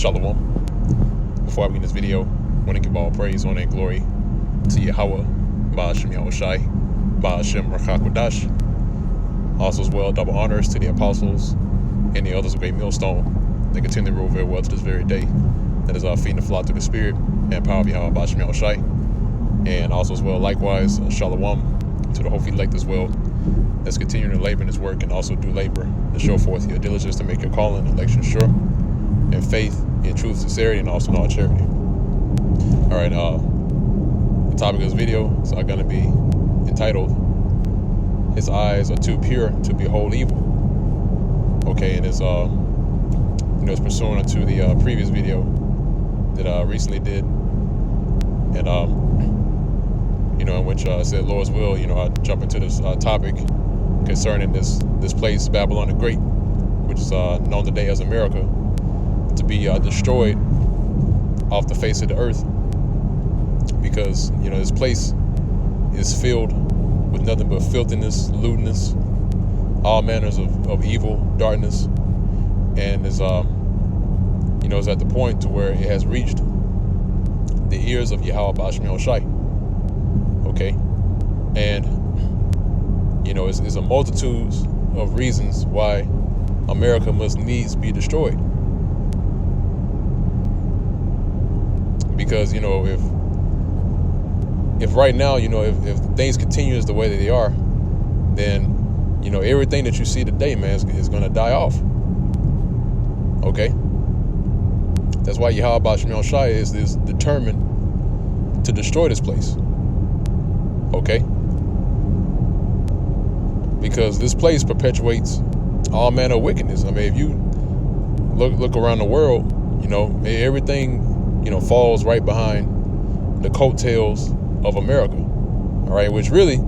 Shalom. Before I begin this video, I want to give all praise, honor, and glory to Yahweh, Ba'ashem Yahushai, Ba'ashem Rakakwadash. Also as well, double honors to the apostles and the elders of Great Millstone. They continue to rule very well to this very day. That is our feeding the flock through the Spirit and power of Yahweh, Ba'ashem Yahushai. And also as well, likewise, Shalom to the whole elect as well. Let's continue to labor in His work and also do labor to show forth your diligence to make your calling and election sure, and faith in truth, sincerity, and also in all charity. All right, the topic of this video is going to be entitled, "His eyes are too pure to behold evil." Okay, and it's it's pursuant to the previous video that I recently did, and in which I said, Lord's will, I jump into this topic concerning this place, Babylon the Great, which is known today as America, to be destroyed off the face of the earth, because this place is filled with nothing but filthiness, lewdness, all manners of evil, darkness, and is is at the point to where it has reached the ears of Yahweh Ba'ashem Yahushai. Okay, and it's a multitude of reasons why America must needs be destroyed. Because if right now if things continue as the way that they are, then everything that you see today, man, is going to die off. Okay, that's why Yahweh Ba'ashem Yahushai is determined to destroy this place. Okay, because this place perpetuates all manner of wickedness. I mean, if you look around the world, everything falls right behind the coattails of America. All right, which really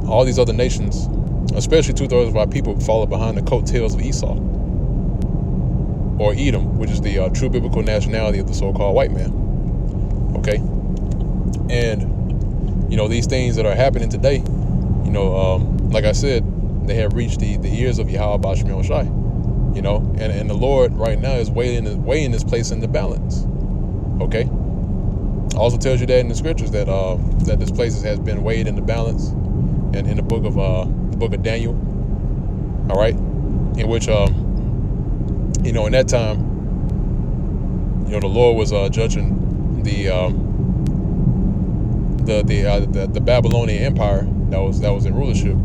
all these other nations, especially 2/3 of our people, follow behind the coattails of Esau or Edom, which is the true biblical nationality of the so-called white man. Okay, and these things that are happening today, like I said, they have reached the ears of Yahweh Ba'ashem Yahushai, and the Lord right now is weighing this place into balance. Okay, also tells you that in the scriptures that that this place has been weighed into balance, and in the book of Daniel. All right, in which in that time, the Lord was judging the Babylonian Empire that was in rulership,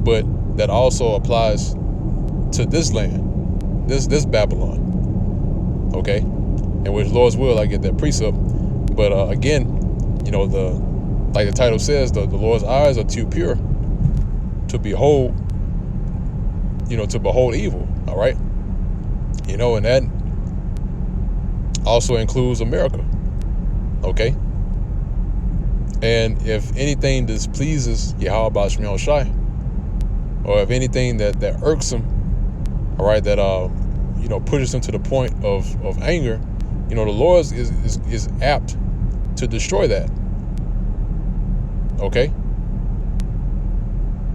but that also applies to this land, this Babylon. Okay, in which Lord's will I get that precept, but again, like the title says, the Lord's eyes are too pure to behold, to behold evil. All right, and that also includes America. Okay. And if anything displeases Yahweh Ba'ashem Yahushai, or if anything that irks him, all right, that pushes him to the point of anger, the Lord is apt to destroy that. Okay.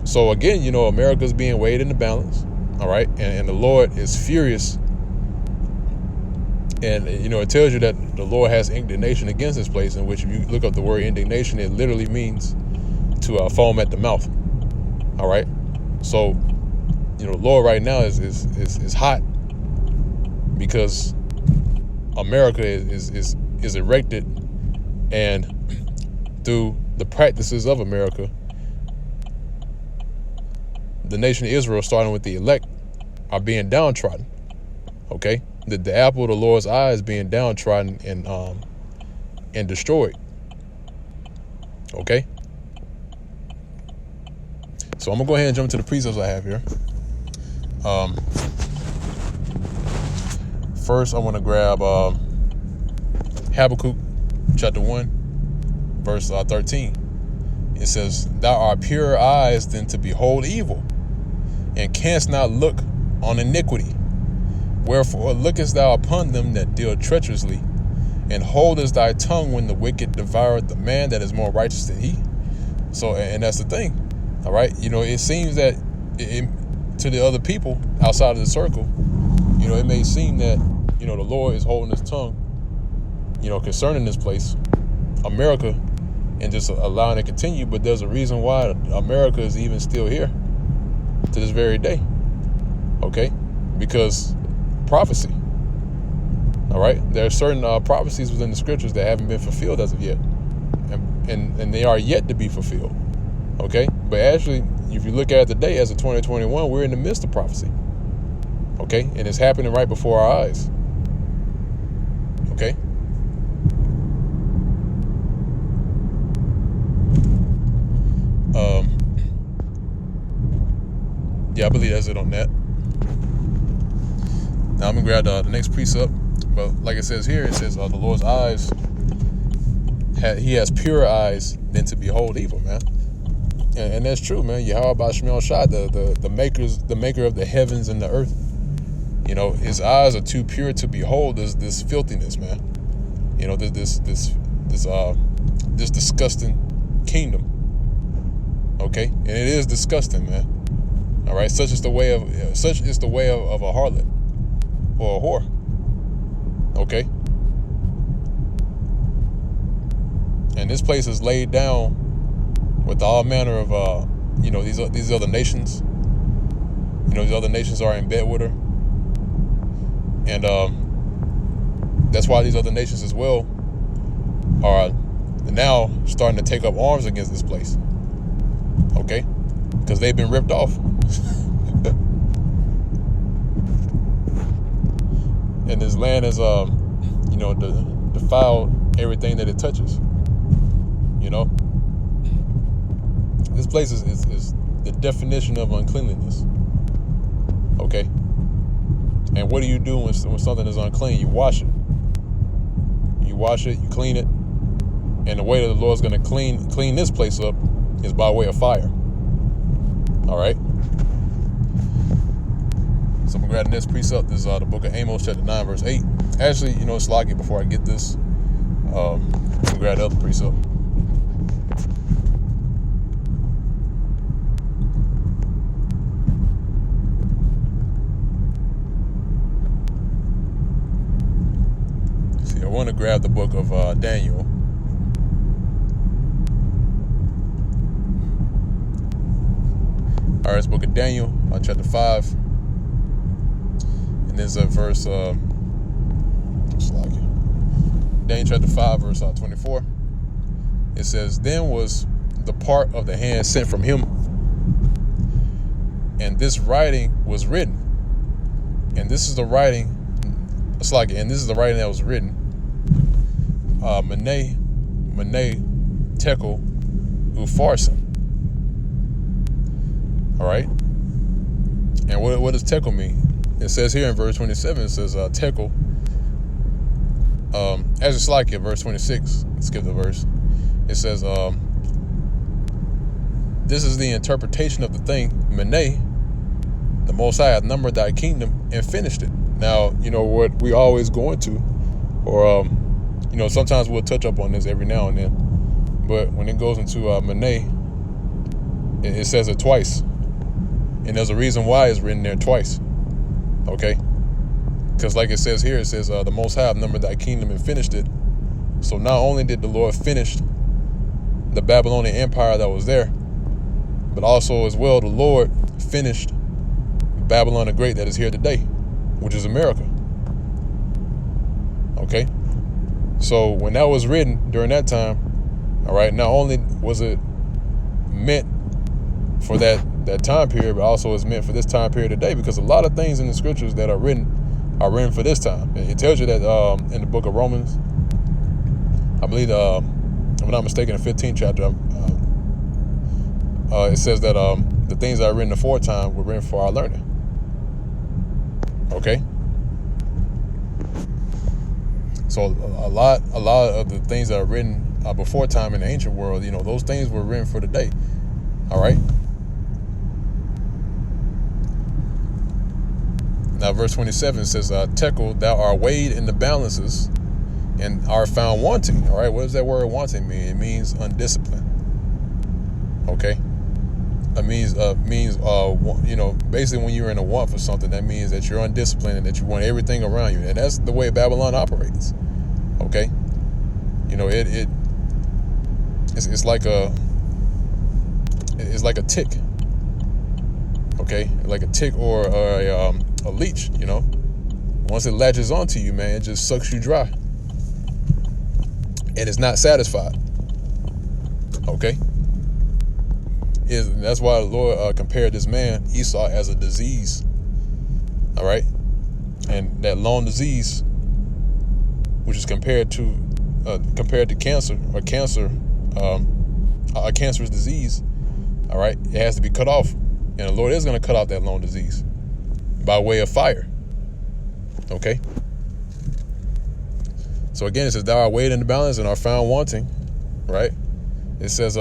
So again, America's being weighed in the balance, all right, and the Lord is furious. And, it tells you that the Lord has indignation against this place, in which if you look up the word indignation, it literally means to foam at the mouth. All right. So, the Lord right now is hot because America is erected, and through the practices of America, the nation of Israel, starting with the elect, are being downtrodden. Okay. The apple of the Lord's eye is being downtrodden and destroyed. Okay. So I'm gonna go ahead and jump into the precepts I have here. First, I want to grab Habakkuk chapter 1, verse 13. It says, "Thou art purer eyes than to behold evil, and canst not look on iniquity. Wherefore lookest thou upon them that deal treacherously, and holdest thy tongue when the wicked devoureth the man that is more righteous than he." So, and that's the thing. All right. It seems that to the other people outside of the circle, it may seem that the Lord is holding his tongue, concerning this place, America, and just allowing it to continue. But there's a reason why America is even still here to this very day. Okay? Because prophecy. All right? There are certain prophecies within the scriptures that haven't been fulfilled as of yet. And they are yet to be fulfilled. Okay? But actually, if you look at it today as of 2021, we're in the midst of prophecy. Okay? And it's happening right before our eyes. Okay? Yeah, I believe that's it on that. Now I'm gonna grab the next precept, but like it says here, it says the Lord's eyes, he has purer eyes than to behold evil, man. And that's true, man. Yahweh Ba'ashem Yahushua, the maker of the heavens and the earth, his eyes are too pure to behold this filthiness, man. This disgusting kingdom. Okay, and it is disgusting, man. All right, such is the way of a harlot or a whore. Okay, and this place is laid down with all manner of these other nations. These other nations are in bed with her, and that's why these other nations as well are now starting to take up arms against this place. Okay, because they've been ripped off. And this land is defiled everything that it touches. This place is the definition of uncleanliness. Okay, and what do you do when something is unclean? You wash it. You clean it, and the way that the Lord's going to clean this place up is by way of fire. All right. So I'm gonna grab the next precept. This is the book of Amos, chapter 9, verse 8. Actually, it's lucky before I get this. I'm gonna grab the other precept. See, I want to grab the book of Daniel. All right, it's book of Daniel, chapter 5. And there's a verse, Daniel chapter 5, verse 24. It says, "Then was the part of the hand sent from him, and this writing was written." And this is the writing, and this is the writing that was written. Meneh, Tekel, Upharsin. All right. And what does Tekel mean? It says here in verse 27, it says Tekel. As it's like in verse 26, skip the verse. It says, "This is the interpretation of the thing. Meneh, the Most High hath numbered thy kingdom and finished it." Now, what we always go into, or sometimes we'll touch up on this every now and then, but when it goes into Meneh, it says it twice. And there's a reason why it's written there twice. Okay? Because like it says here, it says, "The Most High numbered thy kingdom and finished it." So not only did the Lord finish the Babylonian Empire that was there, but also as well, the Lord finished Babylon the Great that is here today, which is America. Okay? So when that was written during that time, all right, not only was it meant for that time period, but also is meant for this time period today, because a lot of things in the scriptures that are written for this time. It tells you that in the book of Romans, I believe, if I'm not mistaken, the 15th chapter, it says that the things that are written aforetime were written for our learning. Okay? So a lot of the things that are written before time in the ancient world, those things were written for today. All right? Now, verse 27 says, "Tekel, thou art weighed in the balances and are found wanting." All right, what does that word wanting mean? It means undisciplined. Okay? basically when you're in a want for something, that means that you're undisciplined and that you want everything around you, and that's the way Babylon operates. Okay, it's like a tick. Okay, like a tick or a leech. Once it latches onto you, man, it just sucks you dry, and it's not satisfied. Okay. That's why the Lord compared this man, Esau, as a disease. All right. And that long disease, which is compared to cancer, a cancerous disease. All right. It has to be cut off. And the Lord is going to cut off that long disease by way of fire. Okay. So again, it says, thou art weighed in the balance and are found wanting. Right. It says,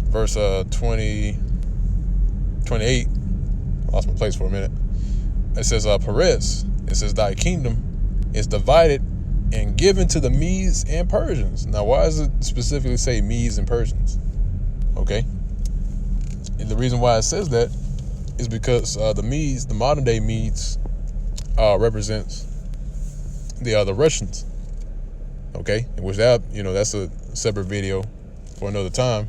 verse 28, lost my place for a minute. It says, Perez, it says, thy kingdom is divided and given to the Medes and Persians. Now, why does it specifically say Medes and Persians? Okay. And the reason why it says that is because the Medes, the modern day Medes, represents the Russians. Okay. Which that's a separate video for another time.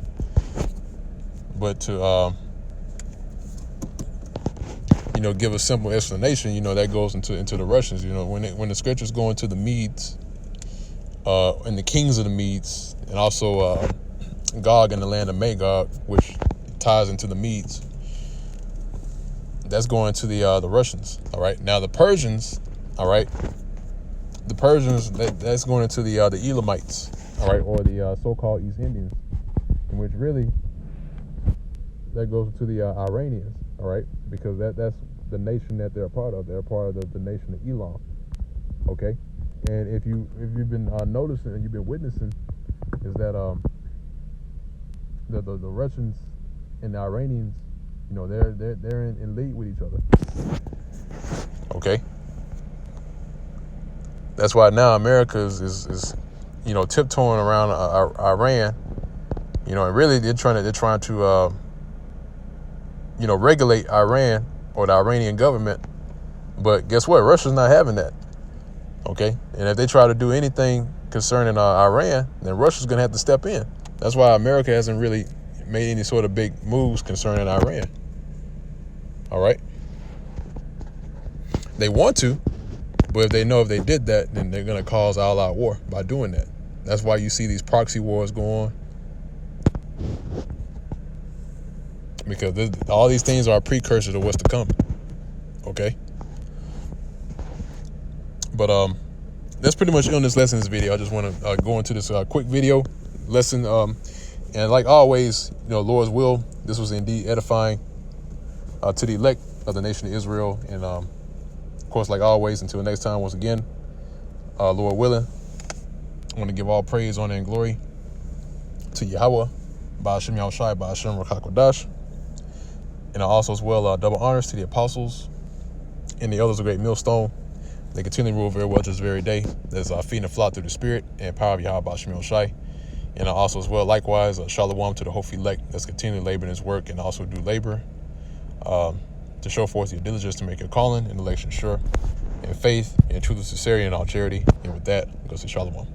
But to give a simple explanation, that goes into the Russians. When the scriptures go into the Medes, and the kings of the Medes, and also Gog and the land of Magog, which ties into the Medes, that's going to the Russians. All right. Now the Persians, all right, that's going into the Elamites, all right, or the so-called East Indians, in which really that goes to the Iranians, all right, because that's the nation that they're a part of. They're a part of the nation of Elam. Okay, and if you've been noticing and you've been witnessing, is that the Russians and the Iranians, they're in league with each other. Okay, that's why now America is tiptoeing around Iran, and really they're trying to regulate Iran or the Iranian government. But guess what? Russia's not having that. Okay. And if they try to do anything concerning Iran, then Russia's going to have to step in. That's why America hasn't really made any sort of big moves concerning Iran. All right. They want to, but if they know if they did that, then they're going to cause all-out war by doing that. That's why you see these proxy wars go on. Because all these things are a precursor to what's to come. Okay. But that's pretty much it on this lessons video. I just want to go into this quick video lesson. And like always, Lord's will, this was indeed edifying to the elect of the nation of Israel. And of course, like always, until next time, once again, Lord willing, I want to give all praise, honor, and glory to Yahweh, Ba'ashem Yahushai, Ba'ashem Rakakwadash. And also as well, double honors to the apostles and the elders of Great Millstone. They continue to rule very well to this very day. There's feeding the flock through the spirit and power of Yahweh Ba'ashem Yahushai. And also as well, likewise, shalom to the hopeful elect that's continuing to labor in his work and also do labor to show forth your diligence to make your calling and election sure, in faith, in truth and sincerity, and all charity. And with that, go say shalom.